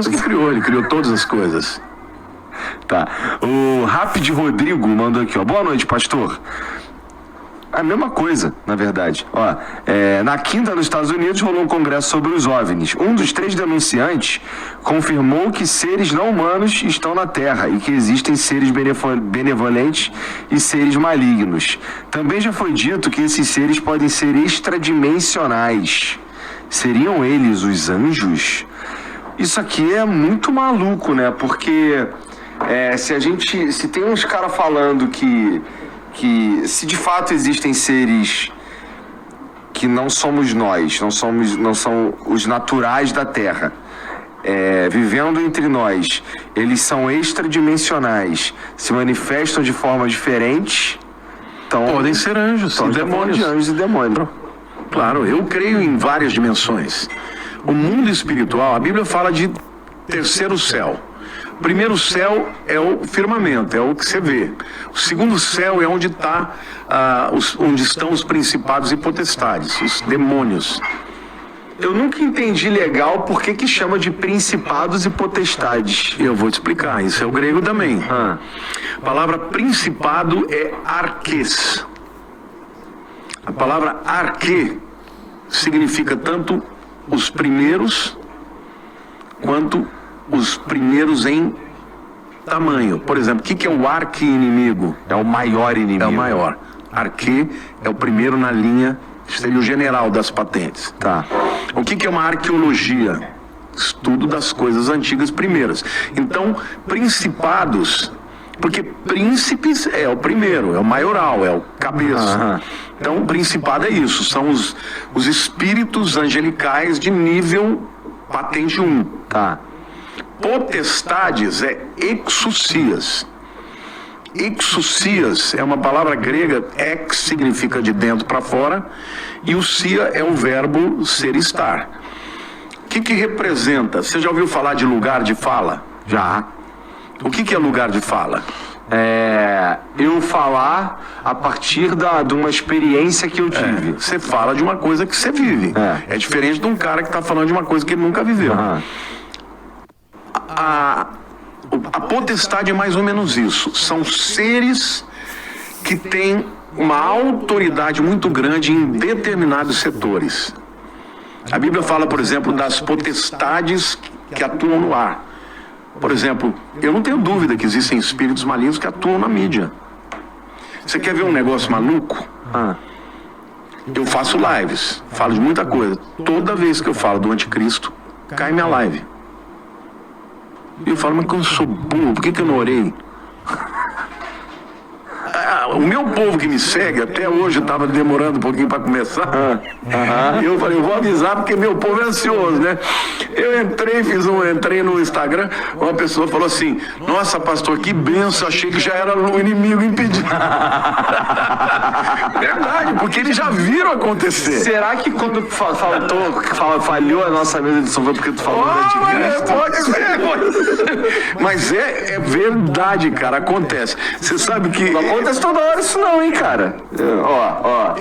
que criou, ele criou todas as coisas. Tá. O Rapid Rodrigo mandou aqui, ó. Boa noite, pastor. A mesma coisa, na verdade. Ó, na quinta, nos Estados Unidos, rolou um congresso sobre os OVNIs. Um dos 3 denunciantes confirmou que seres não humanos estão na Terra e que existem seres benevolentes e seres malignos. Também já foi dito que esses seres podem ser extradimensionais. Seriam eles os anjos? Isso aqui é muito maluco, né? Porque se tem uns caras falando que se de fato existem seres que não somos nós, não são os naturais da Terra, vivendo entre nós, eles são extradimensionais, se manifestam de forma diferente, então podem ser anjos, são demônios. De anjos e demônios. Claro, eu creio em várias dimensões. O mundo espiritual, a Bíblia fala de terceiro céu. O primeiro céu é o firmamento, é o que você vê. O segundo céu é onde estão os principados e potestades, os demônios. Eu nunca entendi legal por que chama de principados e potestades. Eu vou te explicar, isso é o grego também. A palavra principado é arquês. A palavra arquê significa tanto os primeiros quanto os primeiros em tamanho. Por exemplo, o que é o arqui-inimigo? É o maior inimigo. É o maior. Arquê é o primeiro na linha, seria o general das patentes. Tá. O que é uma arqueologia? Estudo das coisas antigas primeiras. Então, principados, porque príncipes é o primeiro, é o maioral, é o cabeça. Então, o principado é isso, são os espíritos angelicais de nível patente 1. Tá. Potestades é exousias. Exousias é uma palavra grega, ex significa de dentro para fora, e o sia é o verbo ser estar. O que representa? Você já ouviu falar de lugar de fala? Já. O que é lugar de fala? Eu falar a partir de uma experiência que eu tive. Você fala de uma coisa que você vive. É diferente de um cara que está falando de uma coisa que ele nunca viveu. A potestade é mais ou menos isso. São seres que têm uma autoridade muito grande em determinados setores. A Bíblia fala, por exemplo, das potestades que atuam no ar. Por exemplo, eu não tenho dúvida que existem espíritos malignos que atuam na mídia. Você quer ver um negócio maluco? Eu faço lives, falo de muita coisa. Toda vez que eu falo do anticristo, cai minha live. E eu falo, mas que eu sou burro, por que eu não orei? O meu povo que me segue, até hoje estava demorando um pouquinho para começar. Eu falei, eu vou avisar porque meu povo é ansioso, né? Eu entrei no Instagram, uma pessoa falou assim, nossa pastor, que benção, achei que já era o inimigo impedido. Verdade, porque eles já viram acontecer. Será que quando falhou a nossa mesa de som foi porque tu falou da anticristo? Pode ser. Mas é verdade, cara, acontece. Você sabe que... Não acontece toda hora isso não, hein, cara?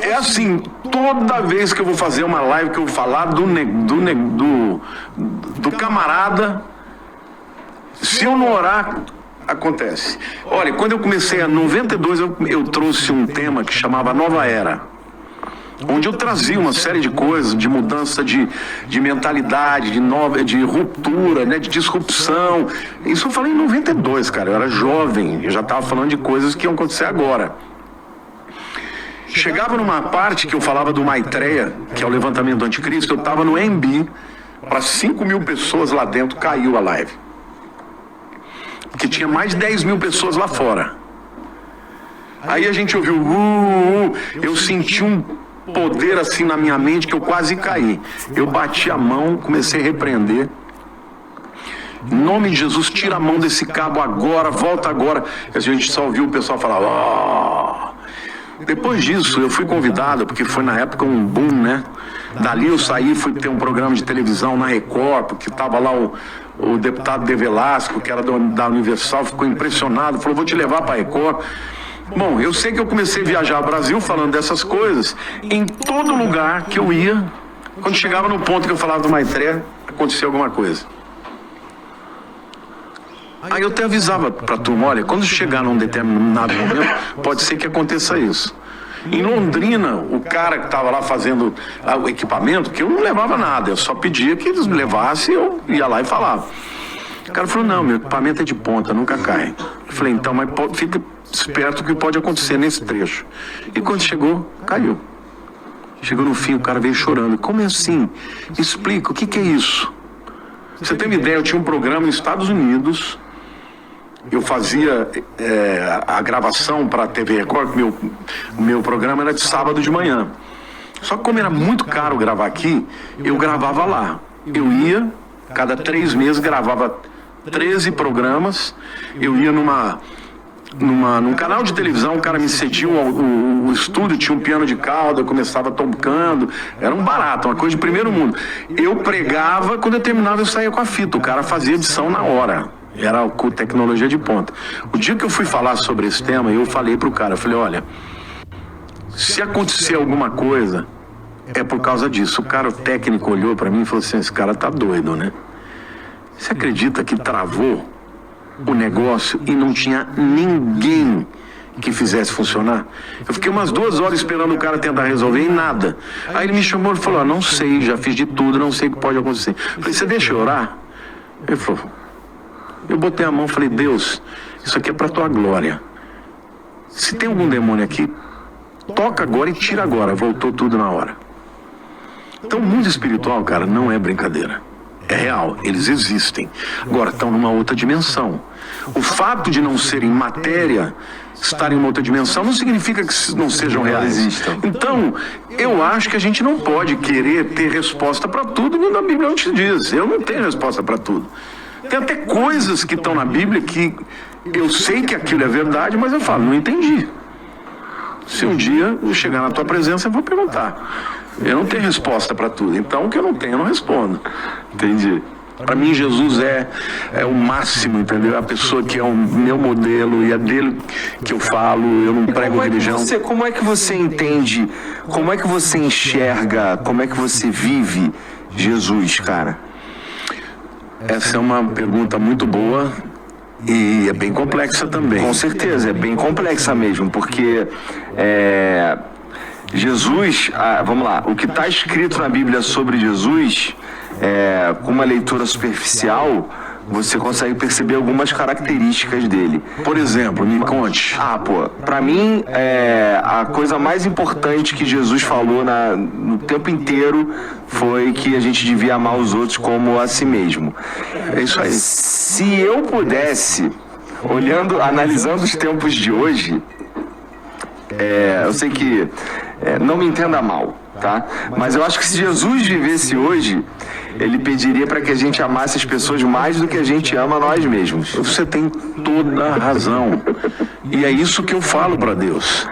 É assim, toda vez que eu vou fazer uma live que eu vou falar do camarada, se eu não orar, acontece. Olha, quando eu comecei em 92, eu trouxe um tema que chamava Nova Era, onde eu trazia uma série de coisas, de mudança de mentalidade, de ruptura, né, de disrupção. Isso eu falei em 92, cara, eu era jovem, eu já estava falando de coisas que iam acontecer agora. Chegava numa parte que eu falava do Maitreya, que é o levantamento do anticristo, eu estava no MB, para 5.000 pessoas lá dentro, caiu a live. Porque tinha mais de 10.000 pessoas lá fora. Aí a gente ouviu, eu senti um poder assim na minha mente que eu quase caí. Eu bati a mão, comecei a repreender. Em nome de Jesus, tira a mão desse cabo agora, volta agora. A gente só ouviu o pessoal falar, Depois disso, eu fui convidado, porque foi na época um boom, né? Dali eu saí, fui ter um programa de televisão na Record, porque estava lá o deputado De Velasco, que era da Universal, ficou impressionado, falou, vou te levar para a Record. Bom, eu sei que eu comecei a viajar ao Brasil falando dessas coisas. Em todo lugar que eu ia, quando chegava no ponto que eu falava do Maitreya, acontecia alguma coisa. Aí eu até avisava pra turma, olha, quando chegar num determinado momento, pode ser que aconteça isso. Em Londrina, o cara que estava lá fazendo o equipamento, que eu não levava nada, eu só pedia que eles me levassem, eu ia lá e falava. O cara falou, não, meu equipamento é de ponta, nunca cai. Eu falei, então, mas fica esperto que pode acontecer nesse trecho. E quando chegou, caiu. Chegou no fim, o cara veio chorando. Como é assim? Me explica, o que é isso? Pra você ter uma ideia, eu tinha um programa nos Estados Unidos, eu fazia a gravação para a TV Record, meu programa era de sábado de manhã. Só que como era muito caro gravar aqui, eu gravava lá. Eu ia, cada 3 meses, gravava 13 programas, eu ia num canal de televisão, o cara me cedia o estúdio, tinha um piano de cauda, eu começava tocando, era um barato, uma coisa de primeiro mundo. Eu pregava, quando eu terminava eu saía com a fita, o cara fazia edição na hora, era com tecnologia de ponta. O dia que eu fui falar sobre esse tema, eu falei pro cara, eu falei, olha, se acontecer alguma coisa, é por causa disso. O cara, o técnico, olhou pra mim e falou assim, esse cara tá doido, né? Você acredita que travou o negócio e não tinha ninguém que fizesse funcionar? Eu fiquei umas 2 horas esperando o cara tentar resolver e nada. Aí ele me chamou e falou, não sei, já fiz de tudo, não sei o que pode acontecer. Eu falei, você deixa eu orar? Ele falou, eu botei a mão e falei, Deus, isso aqui é pra tua glória. Se tem algum demônio aqui, toca agora e tira agora. Voltou tudo na hora. Então o mundo espiritual, cara, não é brincadeira. É real, eles existem. Agora estão numa outra dimensão. O fato de não serem matéria, estarem em uma outra dimensão, não significa que não sejam reais. Então, eu acho que a gente não pode querer ter resposta para tudo, e na Bíblia não te diz. Eu não tenho resposta para tudo. Tem até coisas que estão na Bíblia que eu sei que aquilo é verdade, mas eu falo, não entendi. Se um dia eu chegar na tua presença, eu vou perguntar. Eu não tenho resposta para tudo, então o que eu não tenho, eu não respondo. Entendi. Para mim, Jesus é o máximo, entendeu? É a pessoa que é o meu modelo e é dele que eu falo, eu não prego religião. Como é que você entende, como é que você enxerga, como é que você vive Jesus, cara? Essa é uma pergunta muito boa e é bem complexa também. Com certeza, é bem complexa mesmo, porque Jesus, vamos lá, o que está escrito na Bíblia sobre Jesus, com uma leitura superficial, você consegue perceber algumas características dele. Por exemplo, me conte. Pra mim, a coisa mais importante que Jesus falou no tempo inteiro foi que a gente devia amar os outros como a si mesmo. É isso aí. Se eu pudesse, analisando os tempos de hoje, eu sei que não me entenda mal, tá? Mas eu acho que se Jesus vivesse hoje, ele pediria para que a gente amasse as pessoas mais do que a gente ama nós mesmos. Você tem toda a razão. E é isso que eu falo para Deus.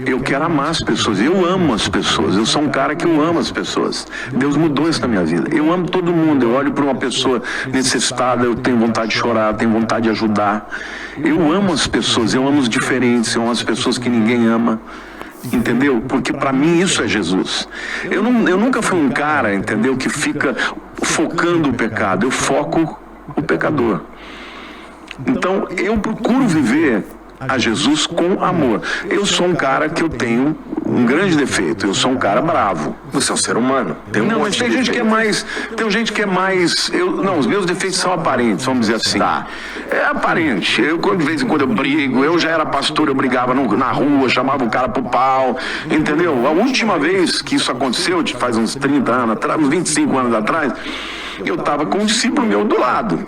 Eu quero amar as pessoas, eu amo as pessoas, eu sou um cara que eu amo as pessoas. Deus mudou isso na minha vida. Eu amo todo mundo, eu olho para uma pessoa necessitada, eu tenho vontade de chorar, eu tenho vontade de ajudar. Eu amo as pessoas, eu amo os diferentes, eu amo as pessoas que ninguém ama. Entendeu? Porque para mim isso é Jesus. Eu nunca fui um cara, entendeu, que fica focando o pecado. Eu foco o pecador. Então eu procuro viver a Jesus com amor. Eu sou um cara que eu tenho um grande defeito. Eu sou um cara bravo. Você é um ser humano. Não, mas tem gente que é mais. Tem gente que é mais. Não, os meus defeitos são aparentes, vamos dizer assim. Tá. É aparente. De vez em quando eu brigo. Eu já era pastor, eu brigava na rua, chamava o cara pro pau. Entendeu? A última vez que isso aconteceu, faz uns 30 anos atrás, uns 25 anos atrás, eu tava com um discípulo meu do lado.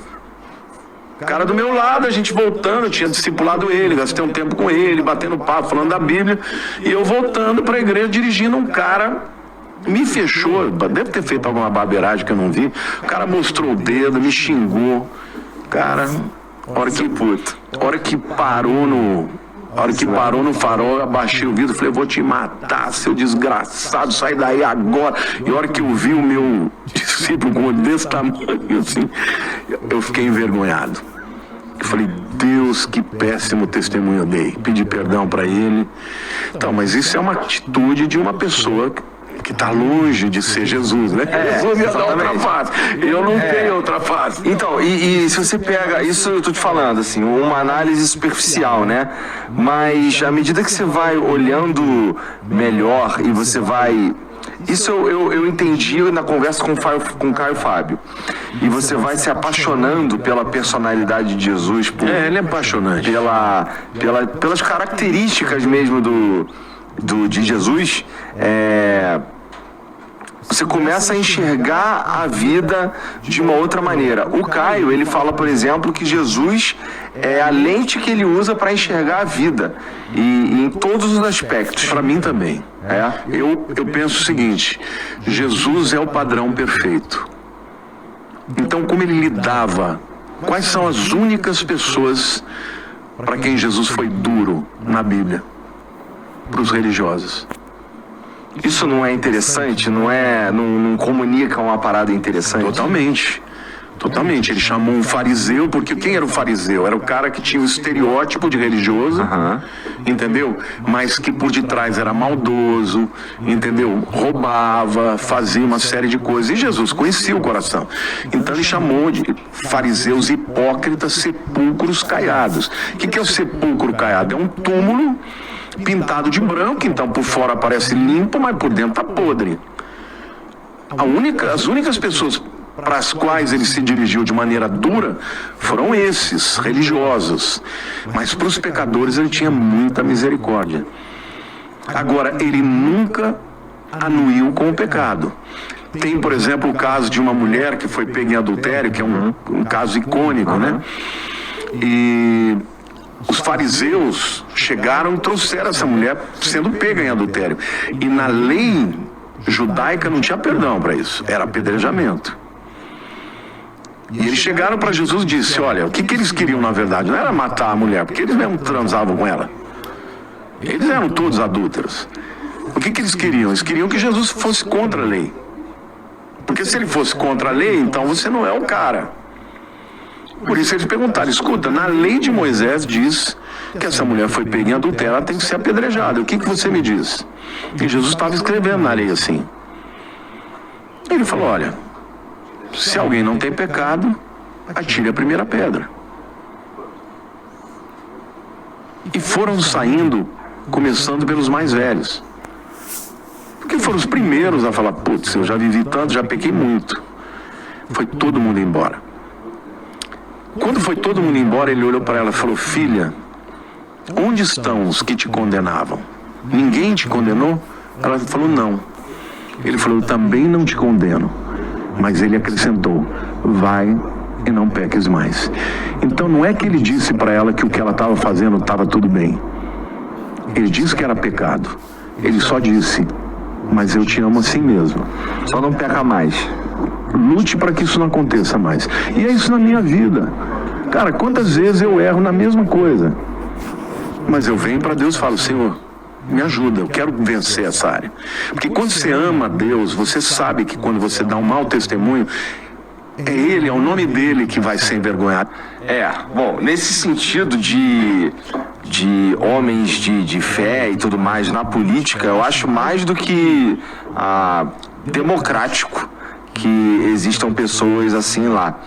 O cara do meu lado, a gente voltando, eu tinha discipulado ele, gastei um tempo com ele, batendo papo, falando da Bíblia, e eu voltando para a igreja, dirigindo, um cara me fechou, deve ter feito alguma barbeiragem que eu não vi, o cara mostrou o dedo, me xingou, cara, hora que parou no farol, eu abaixei o vidro, falei, eu vou te matar, seu desgraçado, sai daí agora. E a hora que eu vi o meu discípulo com desse tamanho, assim, eu fiquei envergonhado. Eu falei, Deus, que péssimo testemunho eu dei. Pedi perdão para ele. Então, mas isso é uma atitude de uma pessoa que está longe de ser Jesus, né? Jesus ia dar outra face. Eu não tenho outra face. Então, e se você pega, isso eu tô te falando, assim, uma análise superficial, né? Mas à medida que você vai olhando melhor e você vai... Isso eu entendi na conversa com o Caio Fábio. E você vai se apaixonando pela personalidade de Jesus, Ele é apaixonante. pelas características mesmo de Jesus. Você começa a enxergar a vida de uma outra maneira. O Caio, ele fala, por exemplo, que Jesus é a lente que ele usa para enxergar a vida, e em todos os aspectos. Para mim também. Eu penso o seguinte: Jesus é o padrão perfeito. Então, como ele lidava, quais são as únicas pessoas para quem Jesus foi duro na Bíblia? Para os religiosos. Isso não é interessante? Não comunica uma parada interessante? Totalmente. Ele chamou um fariseu, porque quem era o fariseu? Era o cara que tinha o estereótipo de religioso, entendeu? Mas que por detrás era maldoso, entendeu? Roubava, fazia uma série de coisas. E Jesus conhecia o coração. Então ele chamou de fariseus hipócritas, sepulcros caiados. O que é o sepulcro caiado? É um túmulo pintado de branco, então por fora parece limpo, mas por dentro está podre. As únicas pessoas para as quais ele se dirigiu de maneira dura foram esses, religiosos. Mas para os pecadores ele tinha muita misericórdia. Agora, ele nunca anuiu com o pecado. Tem, por exemplo, o caso de uma mulher que foi pega em adultério, que é um caso icônico, né? E os fariseus chegaram e trouxeram essa mulher sendo pega em adultério. E na lei judaica não tinha perdão para isso, era apedrejamento. E eles chegaram para Jesus e disse: olha, o que eles queriam na verdade? Não era matar a mulher, porque eles mesmo transavam com ela. Eles eram todos adúlteros. O que eles queriam? Eles queriam que Jesus fosse contra a lei. Porque se ele fosse contra a lei, então você não é o cara. Por isso eles perguntaram: escuta, na lei de Moisés diz que essa mulher foi pega em adultério, ela tem que ser apedrejada. O que você me diz? E Jesus estava escrevendo na lei assim. Ele falou: olha, se alguém não tem pecado, atire a primeira pedra. E foram saindo, começando pelos mais velhos. Porque foram os primeiros a falar: putz, eu já vivi tanto, já pequei muito. Foi todo mundo embora. Quando foi todo mundo embora, ele olhou para ela e falou: filha, onde estão os que te condenavam? Ninguém te condenou? Ela falou: não. Ele falou: eu também não te condeno. Mas ele acrescentou: vai e não peques mais. Então não é que ele disse para ela que o que ela estava fazendo estava tudo bem. Ele disse que era pecado. Ele só disse: mas eu te amo assim mesmo. Só não peca mais. Lute para que isso não aconteça mais. E é isso na minha vida. Cara, quantas vezes eu erro na mesma coisa? Mas eu venho para Deus e falo: Senhor, me ajuda, eu quero vencer essa área. Porque quando você ama a Deus, você sabe que quando você dá um mau testemunho, é Ele, é o nome dele que vai ser envergonhado. Bom, nesse sentido de homens de fé e tudo mais na política, eu acho mais do que democrático que existam pessoas assim lá.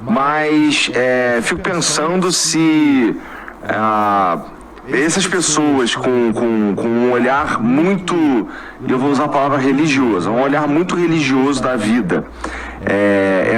Mas fico pensando se essas pessoas com um olhar muito, eu vou usar a palavra religioso, um olhar muito religioso da vida,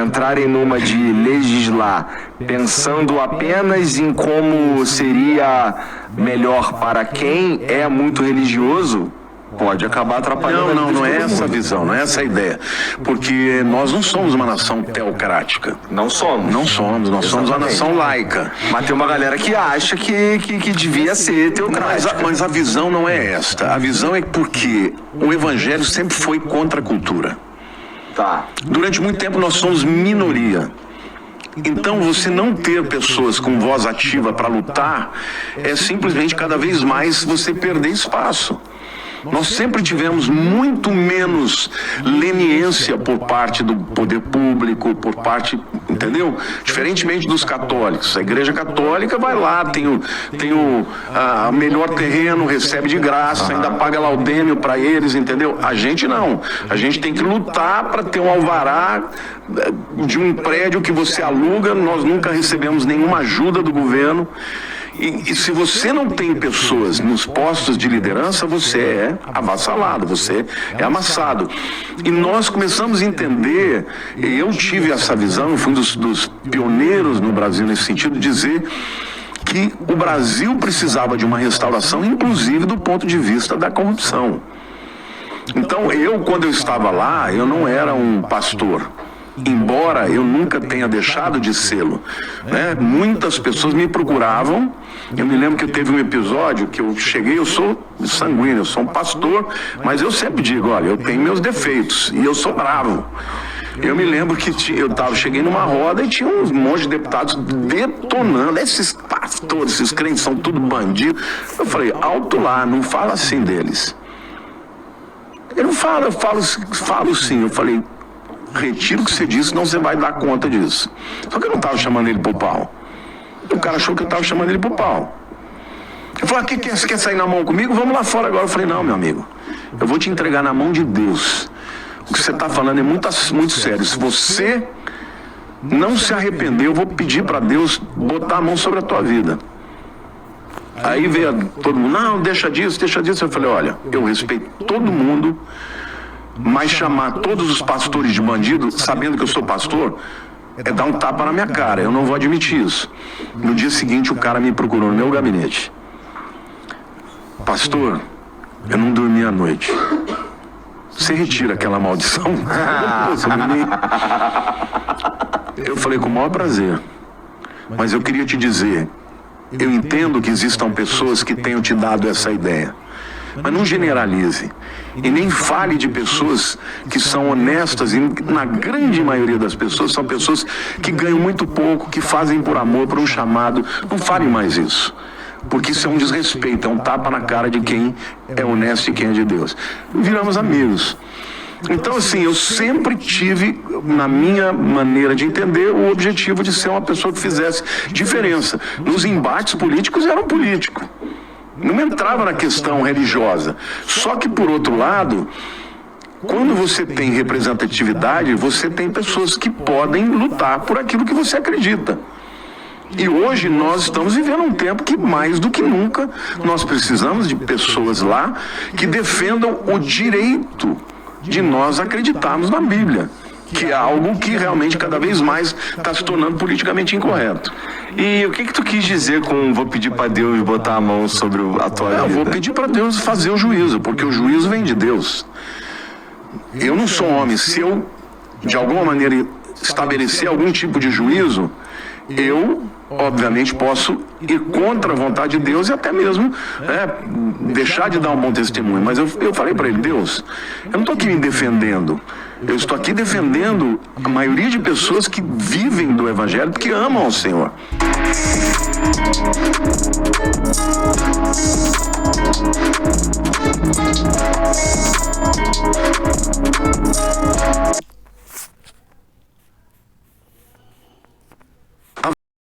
entrarem numa de legislar pensando apenas em como seria melhor para quem é muito religioso, pode acabar atrapalhando. Não é essa a visão, não é essa a ideia. Porque nós não somos uma nação teocrática. Nós somos uma nação laica. Mas tem uma galera que acha que devia ser teocrática. Mas a visão não é esta. A visão é porque o evangelho sempre foi contra a cultura. Tá. Durante muito tempo nós somos minoria. Então você não ter pessoas com voz ativa para lutar é simplesmente cada vez mais você perder espaço. Nós sempre tivemos muito menos leniência por parte do poder público, por parte, entendeu? Diferentemente dos católicos. A Igreja Católica vai lá, tem o melhor terreno, recebe de graça, ainda paga laudêmio para eles, entendeu? A gente não. A gente tem que lutar para ter um alvará de um prédio que você aluga. Nós nunca recebemos nenhuma ajuda do governo. E se você não tem pessoas nos postos de liderança, você é avassalado, você é amassado. E nós começamos a entender, e eu tive essa visão, fui um dos pioneiros no Brasil nesse sentido, de dizer que o Brasil precisava de uma restauração, inclusive do ponto de vista da corrupção. Então, quando eu estava lá, eu não era um pastor. Embora eu nunca tenha deixado de sê-lo, né? Muitas pessoas me procuravam. Eu me lembro que teve um episódio que eu cheguei, eu sou sanguíneo, eu sou um pastor, mas eu sempre digo, olha, eu tenho meus defeitos e eu sou bravo. Eu me lembro que cheguei numa roda e tinha uns monte de deputados detonando, esses pastores, esses crentes são tudo bandidos. Eu falei, alto lá, não fala assim deles. Ele não fala, eu falo sim. Eu falei, retiro o que você disse, senão você vai dar conta disso. Só que eu não estava chamando ele pro pau. O cara achou que eu estava chamando ele pro pau. Eu falei, você quer sair na mão comigo? Vamos lá fora agora. Eu falei, não, meu amigo, eu vou te entregar na mão de Deus. O que você está falando é muito sério. Se você não se arrepender, eu vou pedir para Deus botar a mão sobre a tua vida. Aí veio todo mundo, não, deixa disso. Eu falei, olha, eu respeito todo mundo, mas chamar todos os pastores de bandido, sabendo que eu sou pastor, é dar um tapa na minha cara. Eu não vou admitir isso. No dia seguinte, o cara me procurou no meu gabinete. Pastor, eu não dormi à noite. Você retira aquela maldição? Eu falei, com o maior prazer. Mas eu queria te dizer, eu entendo que existam pessoas que tenham te dado essa ideia. Mas não generalize. E nem fale de pessoas que são honestas, e na grande maioria das pessoas são pessoas que ganham muito pouco, que fazem por amor, por um chamado. Não fale mais isso. Porque isso é um desrespeito, é um tapa na cara de quem é honesto e quem é de Deus. Viramos amigos. Então, assim, eu sempre tive, na minha maneira de entender, o objetivo de ser uma pessoa que fizesse diferença. Nos embates políticos, eu era um político. Não entrava na questão religiosa. Só que, por outro lado, quando você tem representatividade, você tem pessoas que podem lutar por aquilo que você acredita. E hoje nós estamos vivendo um tempo que, mais do que nunca, nós precisamos de pessoas lá que defendam o direito de nós acreditarmos na Bíblia, que é algo que realmente cada vez mais está se tornando politicamente incorreto. E o que tu quis dizer com vou pedir para Deus botar a mão sobre a tua vida? Eu vou pedir para Deus fazer o juízo, porque o juízo vem de Deus. Eu não sou homem. Se eu, de alguma maneira, estabelecer algum tipo de juízo, eu, obviamente, posso ir contra a vontade de Deus e até mesmo deixar de dar um bom testemunho. Mas eu falei para ele, Deus, eu não estou aqui me defendendo. Eu estou aqui defendendo a maioria de pessoas que vivem do Evangelho porque amam ao Senhor.